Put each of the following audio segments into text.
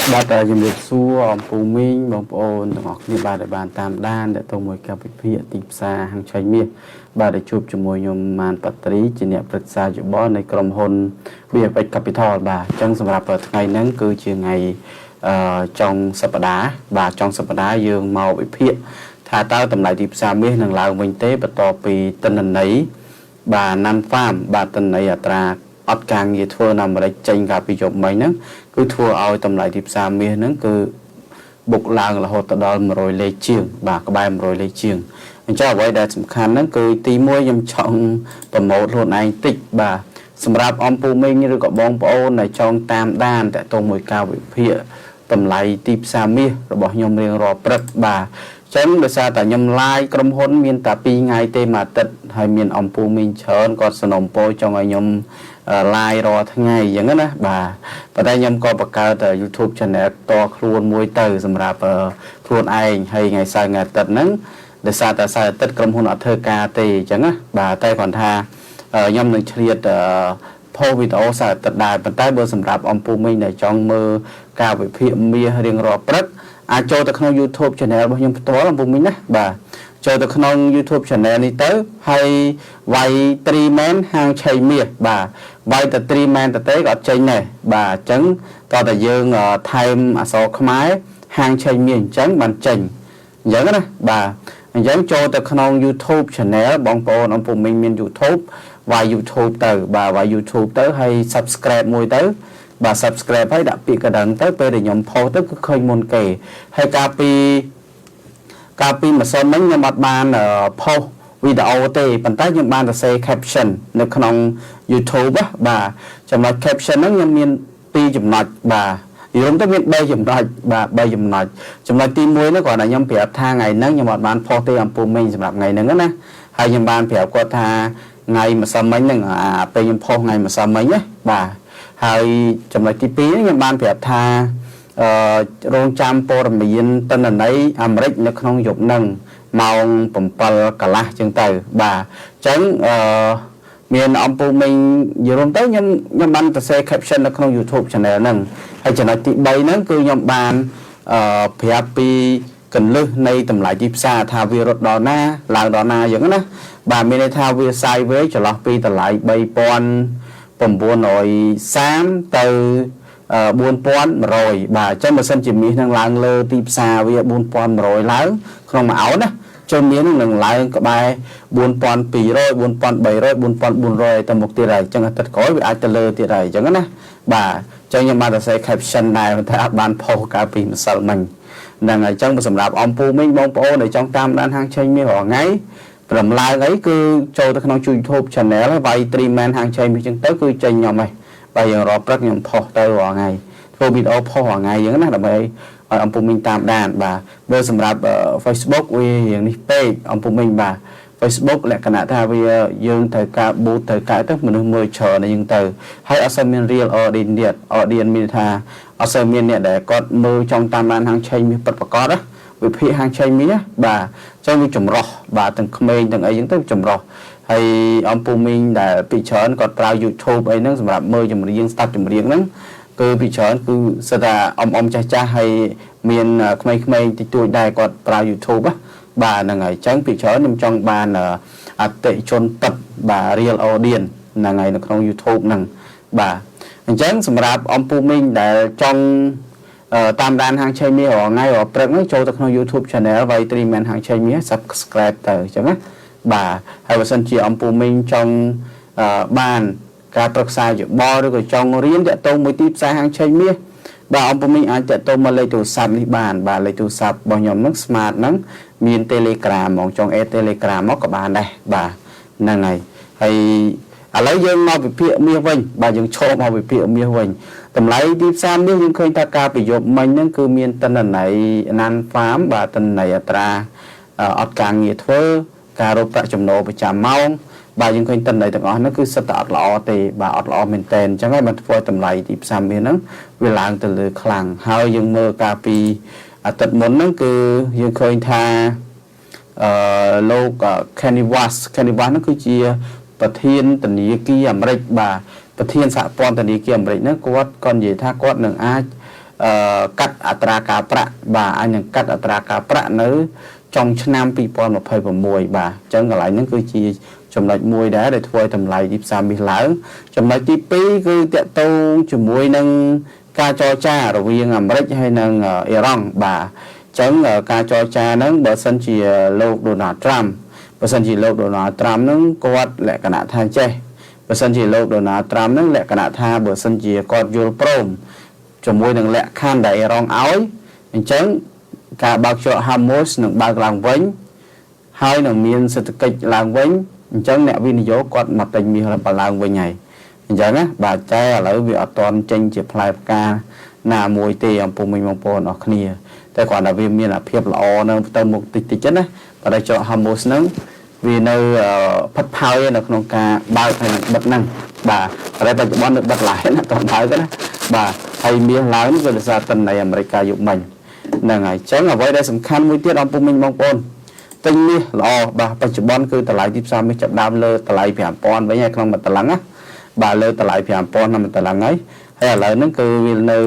បាទជំរាបសួរអំពូមីងបងប្អូនទាំងអស់គ្នាបាទបានតាមដានទៅមួយកម្មវិធីទីផ្សារហាងឆៃមាសបាទជួបជាមួយខ្ញុំម៉ានប៉ាត្រីជាអ្នកប្រឹក្សាយោបល់នៃក្រុមហ៊ុន BFX Capital បាទអញ្ចឹងសម្រាប់ថ្ងៃហ្នឹងគឺជាថ្ងៃចុងសប្តាហ៍បាទចុងសប្តាហ៍យើងមកវិភាគថាតើតម្លៃទីផ្សារមាសនឹងឡើងវិញទេបន្ទាប់ពីទិន្នន័យបាទណាន់ហ្វាមបាទទិន្នន័យអត្រាអត់ការងារធ្វើនៅអាមេរិកចេញកាលពីយប់មិញហ្នឹងគឺធ្វើឲ្យតម្លៃទីផ្សារមាសហ្នឹងគឺបុកឡើងរហូតដល់100លេខជាងបាទក្បែរ100លេខជាងអញ្ចឹងអ្វីដែលសំខាន់ហ្នឹងគឺទី1ខ្ញុំចង់ប្រម៉ូទខ្លួនឯងតិចបាទសម្រាប់អំពូមីងឬក៏បងប្អូនដែលចង់តាមដានតទៅមួយការវិភាគតម្លៃទីផ្សារមាសរបស់ខ្ញុំរៀងរាល់ព្រឹកបាទចឹងដោយសារតែខ្ញុំ live ក្រុមហ៊ុនមានតែ2ថ្ងៃទេមួយអាទិត្យហើយមានអំពូមីងច្រើនគាត់សនំពោចង់ឲ្យខ្ញុំ live រាល់ថ្ងៃអញ្ចឹងណាបាទប៉ុន្តែខ្ញុំក៏បង្កើត YouTube channel តខ្លួនមួយទៅសម្រាប់ខ្លួនឯងហើយថ្ងៃសៅរ៍ថ្ងៃអាទិត្យហ្នឹងដោយសារតែសៅរ៍អាទិត្យក្រុមហ៊ុនអត់ធ្វើការទេអញ្ចឹងណាបាទតែគាត់ថាខ្ញុំនឹងឆ្លៀតផុសវីដេអូសៅរ៍អាទិត្យដែរប៉ុន្តែបើសម្រាប់អំពូមីងដែលចង់មើលការវិភាគមាសរៀងរាល់ព្រឹកអាចចូលទៅក្នុង YouTube channel របស់ខ្ញុំផ្ទាល់អំពូមីងណាបាទចូលទៅក្នុង YouTube channel នេះទៅហើយវាយ Treeman ហាងឆៃមាសបាទវាយតែ Treeman ទៅទេក៏អត់ចេញដែរបាទអញ្ចឹងតោះតែយើងថែមអក្សរខ្មែរហាងឆៃមាសអញ្ចឹងបានចេញអញ្ចឹងណាបាទអញ្ចឹងចូលទៅក្នុង YouTube channel បងប្អូនអំពូមីងមាន YouTube វាយ YouTube ទៅបាទវាយ YouTube ទៅហើយ subscribe មួយទៅបាទ subscribe ហើយដាក់ពាក្យកណ្ដឹងទៅពេលដែលខ្ញុំផុសទៅគឺឃើញមុនគេហើយកាលពីម្សិលមិញខ្ញុំអត់បានផុសវីដេអូទេប៉ុន្តែខ្ញុំបានសរសេរ caption នៅក្នុង YouTube បាទចំណុច caption ហ្នឹងខ្ញុំមាន2ចំណុចបាទយល់ទៅមាន3ចំណុចបាទ3ចំណុចទី1ហ្នឹងគ្រាន់តែខ្ញុំប្រាប់ថាថ្ងៃហ្នឹងខ្ញុំអត់បានផុសទេអំពូមីងសម្រាប់ថ្ងៃហ្នឹងណាហើយខ្ញុំបានប្រាប់គាត់ថាថ្ងៃម្សិលមិញហ្នឹងពេលខ្ញុំផុសថ្ងៃម្សិលមិញណាបាទហើយចំណុចទី2ខ្ញុំបានប្រាប់ថារងចាំព័ត៌មានទិន្នន័យអាមេរិកនៅក្នុងយប់ហ្នឹងម៉ោង7កន្លះចឹងទៅបាទអញ្ចឹងមានអំពូមីងយល់ទៅខ្ញុំបានសរសេរ caption នៅក្នុង YouTube channel ហ្នឹងហើយចំណុចទី3ហ្នឹងគឺខ្ញុំបានប្រាប់ពីកន្លឹះនៃតម្លៃទីផ្សារថាវារត់ដល់ណាឡើងដល់ណាចឹងណាបាទមានន័យថាវា sideways ចន្លោះពីតម្លៃ3930ទៅ4100បាទអញ្ចឹងបើសិនជាមាសនឹងឡើងលើទីផ្សារវា4100ឡើងក្នុងមួយឱនណាចូលមាសនឹងឡើងក្បែរ4200 4300 4400ទៅមុខទៀតហើយអញ្ចឹងអាទិត្យក្រោយវាអាចទៅលើទៀតហើយអញ្ចឹងណាបាទអញ្ចឹងខ្ញុំបានសរសេរ caption ដែរតែអត់បានផុសកាលពីម្សិលមិញហ្នឹងហើយអញ្ចឹងសម្រាប់អំពូមីងបងប្អូនដែលចង់តាមដានហាងឆេងមាសរាល់ថ្ងៃព្រមឡើងអីគឺចូលទៅក្នុង YouTube channel ហើយវាយ Treeman ហាងឆេងមាសអញ្ចឹងទៅគឺចេញខ្ញុំហើយបាទយើងរកព្រឹកខ្ញុំផុសទៅរាល់ថ្ងៃធ្វើវីដេអូផុសរាល់ថ្ងៃអញ្ចឹងណាដើម្បីឲ្យអំពូមីងតាមដានបាទបើសម្រាប់ Facebook វារៀងនេះពេកអំពូមីងបាទ Facebook លក្ខណៈថាវាយើងត្រូវការបូតត្រូវកើតទៅមនុស្សមើលច្រើនអញ្ចឹងទៅហើយអត់សូវមាន real audience មានថាអត់សូវមានអ្នកដែលគាត់មើលចង់តាមដានហាងឆេងមាសពិតប្រាកដណាវិភាគហាងឆេងមាសបាទអញ្ចឹងវាចម្រោះបាទទាំងក្មេងទាំងអីអញ្ចឹងទៅចម្រោះហើយអំពូមីងដែលពីច្រើនគាត់ប្រើ YouTube អីហ្នឹងសម្រាប់មើលចម្រៀងស្ដាប់ចម្រៀងហ្នឹងគឺពីច្រើនគឺសិតថាអ៊ំចាស់ហើយមានក្មេងៗតិចតួចដែរគាត់ប្រើ YouTube បាទហ្នឹងហើយអញ្ចឹងពីច្រើនខ្ញុំចង់បានអតិជនពិតបាទ real audience ហ្នឹងហើយនៅក្នុង YouTube ហ្នឹងបាទអញ្ចឹងសម្រាប់អំពូមីងដែលចង់តាមដានហាងឆេងមាសរាល់ថ្ងៃរាល់ព្រឹកហ្នឹងចូលទៅក្នុង YouTube channel វាយ Treeman ហាងឆេងមាស subscribe ទៅអញ្ចឹងណាបាទហើយបើសិនជាអំពូមីងចង់បានការប្រឹក្សាយោបល់ឬក៏ចង់រៀនតាក់ទងមួយទីផ្សារហាងឆេងមាសបាទអំពូមីងអាចតាក់ទងមកលេខទូរស័ព្ទនេះបានបាទលេខទូរស័ព្ទរបស់ខ្ញុំហ្នឹង smart ហ្នឹងមាន Telegram ហ្មងចង់ add Telegram មកក៏បានដែរបាទហ្នឹងហើយឥឡូវយើងមកវិភាគមាសវិញបាទយើងឈរមកវិភាគមាសវិញតម្លៃទីផ្សារមាសយើងឃើញថាការប្រយោគមិញហ្នឹងគឺមានទិន្នន័យណាន់ហ្វាមបាទទិន្នន័យអត្រាអត់ការងារធ្វើការរកប្រាក់ចំណូលប្រចាំម៉ោងបាទយើងឃើញទិន្នន័យទាំងអស់ហ្នឹងគឺសិតតែអត់ល្អទេបាទអត់ល្អមែនតែនអញ្ចឹងហើយបានធ្វើឲ្យតម្លៃទីផ្សារមាសហ្នឹងវាឡើងទៅលើខ្លាំងហើយយើងមើលកាលពីអាទិត្យមុនហ្នឹងគឺយើងឃើញថាលោក Kenny West ហ្នឹងគឺជាប្រធានធនាគារអាមេរិកបាទប្រធានសហព័ន្ធធនាគារអាមេរិកហ្នឹងគាត់និយាយថាគាត់នឹងអាច កាត់អត្រាការប្រាក់បាទអាចនឹងកាត់អត្រាការប្រាក់នៅចុងឆ្នាំ2026បាទអញ្ចឹងកន្លែងហ្នឹងគឺជាចំណុចមួយដែរដែលធ្វើឲ្យតម្លៃទីផ្សារមាសឡើងចំណុចទី2គឺតកតងជាមួយនឹងការចរចារវាងអាមេរិកហើយនិងអ៊ីរ៉ង់បាទអញ្ចឹងការចរចាហ្នឹងបើសិនជាលោក Donald Trump បើសិនជាលោក Donald Trump ហ្នឹងគាត់លក្ខណៈថាចេះបើសិនជាលោក Donald Trump ហ្នឹងលក្ខណៈថាបើសិនជាគាត់យល់ព្រមជាមួយនឹងលក្ខខណ្ឌដែលអ៊ីរ៉ង់ឲ្យអញ្ចឹងការបើកច្រក Hormuz នឹងបើកឡើងវិញហើយនឹងមានសេដ្ឋកិច្ចឡើងវិញអញ្ចឹងអ្នកវិនិយោគគាត់មកទិញមាសឡើងវិញហើយអញ្ចឹងណាបាទតែឥឡូវវាអត់ទាន់ចេញជាផ្លែផ្កាណាមួយទេអំពុំមិញបងប្អូនអរគ្នាតែគ្រាន់តែវាមានអាភាពល្អនៅទៅមុខតិចតិចណាបើតែច្រក Hormuz ហ្នឹងវានៅផិតផោយនៅក្នុងការបើកហើយបិទហ្នឹងបាទតែបច្ចុប្បន្ននៅបិទឡើងណាតោះបើកណាបាទហើយមាសឡើងគឺដោយសារតិន័យអាមេរិកកាយុមិញហ្នឹងហើយអញ្ចឹងអ្វីដែលសំខាន់មួយទៀតអំពុំមិញបងប្អូនទិញមាសល្អបាទបច្ចុប្បន្នគឺតម្លៃទីផ្សារមាសចាប់ដើមលើតម្លៃ 5000 វិញហើយក្នុងមួយតម្លឹងណាបាទលើតម្លៃ 5000 ក្នុងមួយតម្លឹងហើយឥឡូវហ្នឹងគឺវានៅ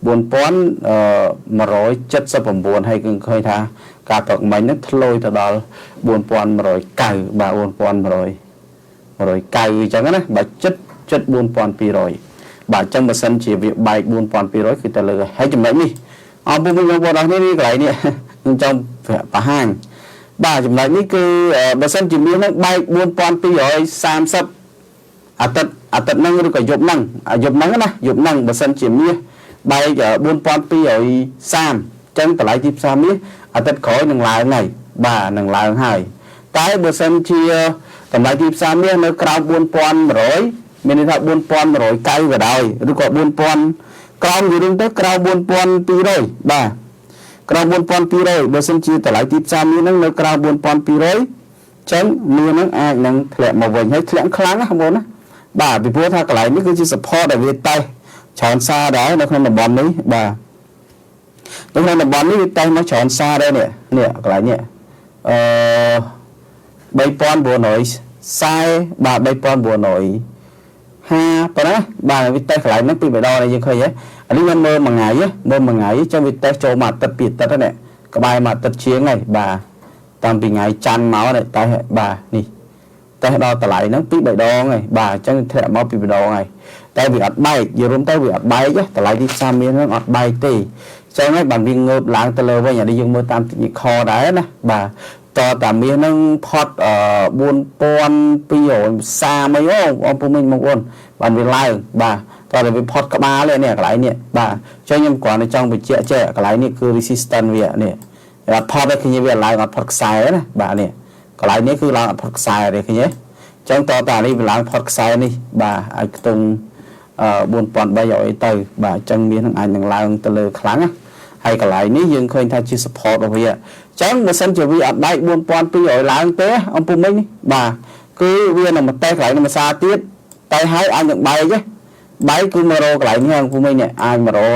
4179ហើយគឺឃើញថាការប្រកមិញហ្នឹងធ្លាយទៅដល់4190បាទ4190អញ្ចឹងណាបាទចិត្ត4200បាទអញ្ចឹងបើសិនជាវាបែក4200គឺទៅលើហើយចំណុចនេះអពុំវិញបងប្អូនអរនេះកន្លែងនេះខ្ញុំចង់បង្ហាញបាទចំណុចនេះគឺបើសិនជាមានហ្នឹងបែក4230អាទិត្យហ្នឹងឬក៏យប់ហ្នឹងណាយប់ហ្នឹងបើសិនជាមាសបែក4230អញ្ចឹងតម្លៃទីផ្សារមាសអាទិត្យក្រោយនឹងឡើងហើយបាទនឹងឡើងហើយតែបើសិនជាតម្លៃទីផ្សារមាសនៅក្រោម4100មានន័យថា4190ក៏ដោយឬក៏4000ក្រោមយូរទៅក្រោម4200បាទក្រោម4200បើសិនជាតម្លៃទីផ្សារមាសហ្នឹងនៅក្រោម4200អញ្ចឹងមាសហ្នឹងអាចនឹងធ្លាក់មកវិញហើយធ្លាក់ខ្លាំងណាស់បងប្អូនណាបាទពីព្រោះថាកន្លែងនេះគឺជា support ដែលវាតេស្តច្រើនសារដែរនៅក្នុងតំបន់នេះបាទនៅក្នុងតំបន់នេះវាតេស្តមកច្រើនសារដែរនេះកន្លែងនេះ3940បាទ3950ប៉ុណ្ណាបាទវាតេស្តកន្លែងហ្នឹងពីម្ដងយើងឃើញហ៎អានេះខ្ញុំមើលមួយថ្ងៃចឹងវាតេស្តចូលមួយអាទិត្យពីអាទិត្យហ្នឹងក្បែរមួយអាទិត្យជាងហើយបាទតាំងពីថ្ងៃច័ន្ទមកនេះតេស្តបាទនេះតេស្តដល់តម្លៃហ្នឹងពី3ដងហើយបាទអញ្ចឹងធ្លាក់មកពីម្ដងហើយតែវាអត់បែកយល់រួមទៅវាអត់បែកតម្លៃទីផ្សារមានហ្នឹងអត់បែកទេអញ្ចឹងហើយបានវាងើបឡើងទៅលើវិញអានេះយើងមើលតាម technical ដែរណាបាទតតាមាសហ្នឹងផុត4230អីបងប្អូនបងប្អូនបានវាឡើងបាទតតែវាផុតក្បាលនេះកន្លែងនេះបាទអញ្ចឹងខ្ញុំគ្រាន់តែចង់បញ្ជាក់ចេះកន្លែងនេះគឺ resistance វានេះអត់ផុតទេឃើញវាឡើងអត់ផុតខ្សែណាបាទនេះកន្លែងនេះគឺឡើងអត់ផុតខ្សែទេឃើញទេអញ្ចឹងតតានេះវាឡើងផុតខ្សែនេះបាទឲ្យខ្ទង់4300អីទៅបាទអញ្ចឹងមាសហ្នឹងអាចនឹងឡើងទៅលើខ្លាំងណាហើយកន្លែងនេះយើងឃើញថាជា support របស់វាអញ្ចឹងបើសិនជាវាអត់បែក4200ឡើងទេអំពុំនេះបាទគឺវានឹងមកតេស្តកន្លែងនឹងភាសាទៀតតែហើយអាចនឹងបែកបែកគឺមករកកន្លែងនេះអំពុំនេះអាចមករក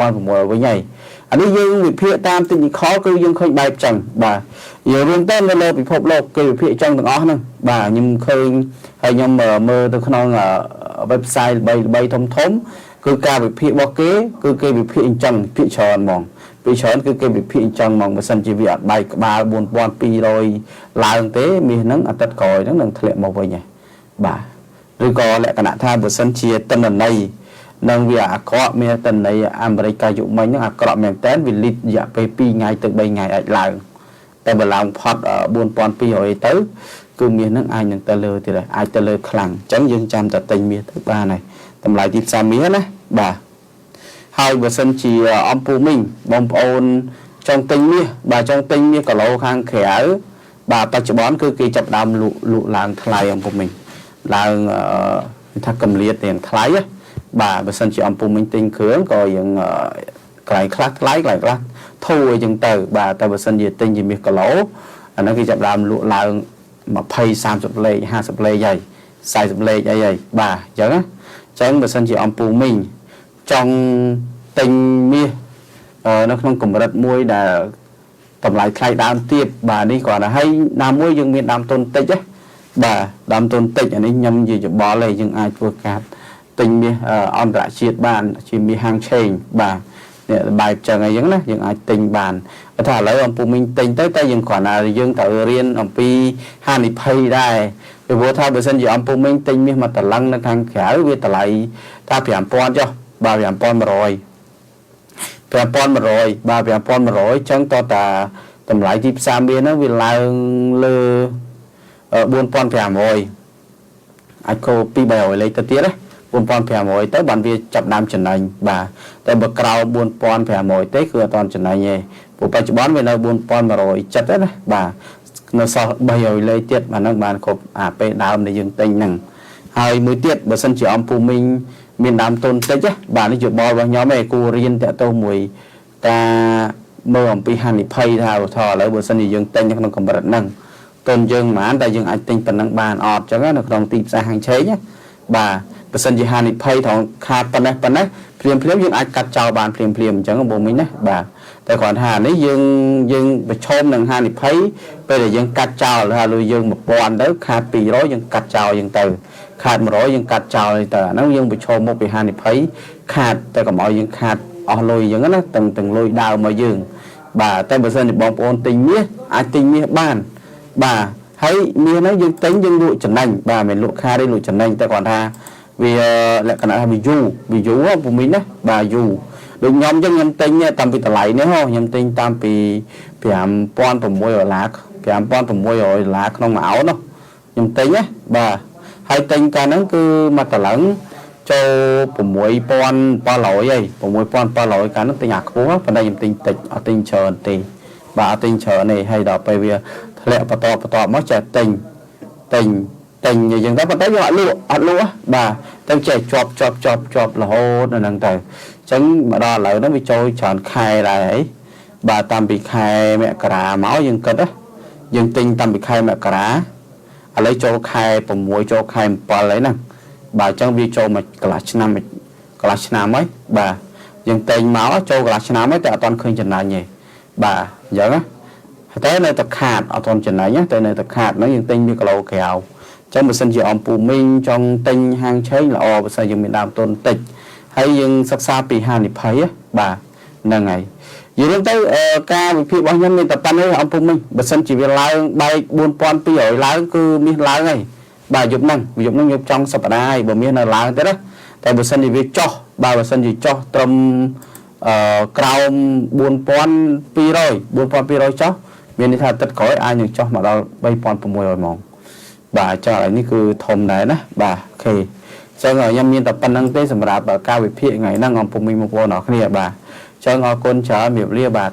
3600វិញហើយអានេះយើងវិភាគតាម technical គឺយើងឃើញបែបចឹងបាទយើងរួមទៅនៅលើពិភពលោកគេវិភាគចឹងទាំងអស់ហ្នឹងបាទខ្ញុំឃើញហើយខ្ញុំមើលទៅក្នុង website ល្បីធំគឺការវិភាគរបស់គេគឺគេវិភាគអញ្ចឹងភាគច្រើនហ្មងពីច្រើនគឺគេវិភាគអញ្ចឹងហ្មងបើសិនជាវាអត់បែកក្បាល4200ឡើងទេមាសហ្នឹងអាទិត្យក្រោយហ្នឹងនឹងធ្លាក់មកវិញហើយបាទឬក៏លក្ខណៈថាបើសិនជាតិន្នន័យនឹងវាអាក្រក់មានតិន្នន័យអាមេរិកកាយុមិញហ្នឹងអាក្រក់មែនតើវាលីករយៈពេល2ថ្ងៃទៅ3ថ្ងៃអាចឡើងតែបើឡើងផុត4200ទៅគឺមាសហ្នឹងអាចនឹងទៅលើទៀតអាចទៅលើខ្លាំងអញ្ចឹងយើងចាំតែទិញមាសទៅបានហើយតម្លៃទីផ្សារមាសណាបាទហើយបើសិនជាអំពូមីងបងប្អូនចង់ទិញមាសបាទចង់ទិញមាសគីឡូខាងក្រៅបាទបច្ចុប្បន្នគឺគេចាប់ដើមលក់ឡើងថ្លៃអំពូមីងឡើងថាកម្រិតទាំងថ្លៃបាទបើសិនជាអំពូមីងទិញគ្រឿងក៏យើងកន្លែងខ្លះថ្លៃកន្លែងខ្លះធូរអញ្ចឹងទៅបាទតែបើសិនជាទិញជាមាសគីឡូអាហ្នឹងគេចាប់ដើមលក់ឡើង20 30លេខ50លេខហើយ40លេខអីហើយបាទអញ្ចឹងណាចឹងបើសិនជាអំពូមីងចង់ទិញមាសនៅក្នុងកម្រិតមួយដែលតម្លៃថ្លៃដើមទៀតបាទនេះគ្រាន់តែឲ្យណាមួយយើងមានដើមទុនតិចបាទដើមទុនតិចអានេះខ្ញុំនិយាយច្បល់ឯងយើងអាចធ្វើការទ tình mi on đã chiết bàn chỉ mi hàng chênh bà nè bài chẳng ai giống nè những ai tình bàn thà lấy ông phụ minh tình tới tay những khoản là dương tự riêng ông pi hai nịp hay đây vì bố thao bởi sân gì ông phụ minh tình mi mà tờ lăng nó thằng khả vì tờ lại ta phải làm pon cho bà phải làm pon mà rồi phải làm pon mà rồi bà phải làm pon mà rồi chẳng to ta tầm lại dịp xa biên nó vì là lơ buôn pon phải làm rồi ai cô pi bè hồi lấy tờ tiết đấy buôn pon phải làm rồi tới bàn việc chập nam trần anh bà tại bậc cao buôn pon phải làm rồi tới cửa toàn trần anh nhé bộ bài bán về nơi buôn pon mà rồi chặt đấy bà nó sao bây giờ lấy tiết mà nó bàn cột pe đào để dừng tình nằng hai mươi tiết bữa sân chỉ ông phụ minh miền Nam tôn tết chứ bà nó chụp bò vào nhóm này cô riêng tại tôi mùi ta mơ ông pi han pay thao thò lại bữa sân thì dừng tình nó còn bật năng tôn dương mà anh ta dừng anh tinh tần năng bàn ọt cho nó được đồng tìm ra hàng chế nhé bà bữa sân chỉ han pay thằng khát phần đấy phim dừng anh cắt chào bàn phim chẳng có bộ mình đấy bà tài khoản hà đấy dương bị chôm năng han pay bây giờ dương cắt chào là lui dương một bọn đấy khát pì đó dương cắt chào dương từขาดมาร้อยยังกัดเจ้าเลยแต่นั่งยังไปชมmộtไปหาในไผ่ขาดแต่ก็หมอยังขาดอ๋อลอยอย่างนั้นนะtừngลอยดาวมายืงบ่าแต่เปอร์เซ็นต์บองปอนติงเนี้ยอาติงเนี้ยบ้านบ่าให้เมียนั้นยังติ้งยังลุจันนังบ่าเป็นลุค่าได้ลุจันนังแต่ก่อนท่าvì lại cái nào vì du á phụ mình đấy bà du được nhóm trong nhóm tinh nha tam bị tạt lại nữa không nhóm tinh tam bị hàm pon from môi ở lá hàm pon from môi ở lá không ảo đâu nhóm tinh á bà hai tinh ca nó cứ mà tạt lẫn cho from môi pon pa lội ấy from môi pon pa lội cả nó tinh nhạc cố phần đây nhóm tinh tịch ở tinh chờ tì bà tinh chờ này hay đọc bây giờ lẹ bắt tọt mất trẻ tinh tình như dân đó bắt tới họ lụa bà tao chạy chọp là hô nó đang tới chẳng mà đó lại nó bị trôi chọn khai lại ấy bà tam bị khai mẹ cả máu dân cất á dân tinh tam bị khai mẹ cả lấy cho khai bầm muối cho khai bà lấy nè bà chẳng bị cho mà cả năm ấy bà dân tinh máu cho cả năm ấy tại toàn khơi chân này nhỉ bà giỡn á tới nơi tập hạt ở toàn chân này nhé tới nơi tập hạt nó dân tinh bị cả lầu kèo trong một sân chỉ ông phụ minh trong tinh hang chế là o và xây dựng miền Nam tôn tịch hay nhưng sắc xa bị hà nịp thấy bà nâng ngày dù lúc tới ca vì phía bao nhiêu mình tập tan ấy ông phụ minh và sân chỉ việc lái bay buôn pon pi ở lái cứ mi lái này bà dục năng dục trong sập đai bờ miền là lái tới đó tại bờ sân thì việc cho bà bờ sân thì cho trong cao buôn pon pi rồi cho miền này thật có ai nhưng cho mà đâu bay pon phụ mồi rồi mong bà cho lạiนี่คือทมได้นะbàโอเคcho ngồi nhâm miên tập pan năng tế sầm rạp bà cao về phía ngày năng ngọc phụ minh một bộ nọ kia bà cho ngồi côn chở miệng lia bạc